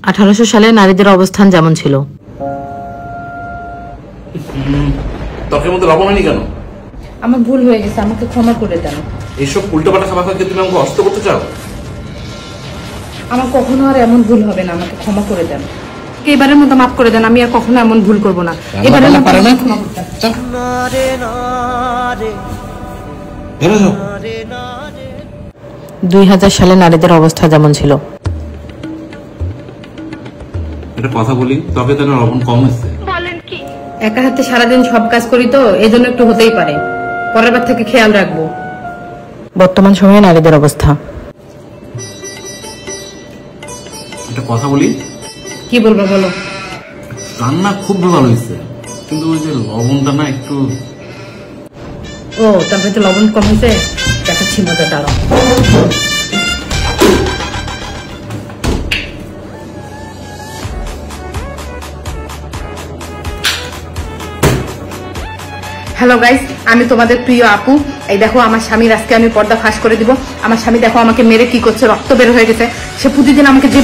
1800 সালে নারীদের অবস্থান যেমন ছিল। তরকারির মধ্যে লবণ হয়নি কেন? আমার ভুল হয়ে গেছে, আমাকে ক্ষমা করে দেন। এইসব উল্টোপাল্টা খাবার খাওয়া তুমি আমাকে অস্ত করতে চাও? আমার কখনো আর এমন ভুল হবে না, আমাকে ক্ষমা করে দেন। এবারের মতো মাফ করে দেন, আমি আর কখনো এমন ভুল করব না। এবারের মতো পারে না, ক্ষমা করতে। 2000 সালে নারীদের অবস্থা যেমন ছিল। একটা কথা বলি, তবে তো লবণ কম হয়েছে। একা হাতে সারাদিন সব কাজ করি তো, এই জন্য একটু হতেই পারে। পরের বার থেকে খেয়াল রাখবো। বর্তমান সময়ে নারীদের অবস্থা। একটা কথা বলি। কি বলবো বলো। রান্না খুব ভালো হয়েছে, কিন্তু ওই যে লবণটা না একটু। ও, তারপরে তো লবণ কম হয়েছে, দেখাচ্ছি মজাটা আরো। হ্যালো গাইস, আমি তোমাদের প্রিয় আপু। এই দেখো, আমার স্বামীর আজকে আমি পর্দা ফাঁস করে দিব। আমার স্বামী দেখো আমাকে মেরে কি করছে, রক্ত বের হয়ে গেছে। সে প্রতিদিন আমাকে যে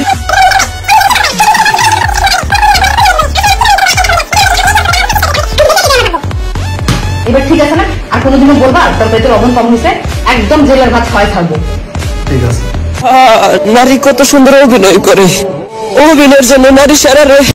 এবার ঠিক আছে না? আর কোনোদিনও বলবা তোর পেটে লবণ কম হয়েছে, একদম জেলের ভাত খাওয়াই থাকবো। ঠিক আছে। নারী কত সুন্দর অভিনয় করে, অভিনয়ের জন্য নারী সারা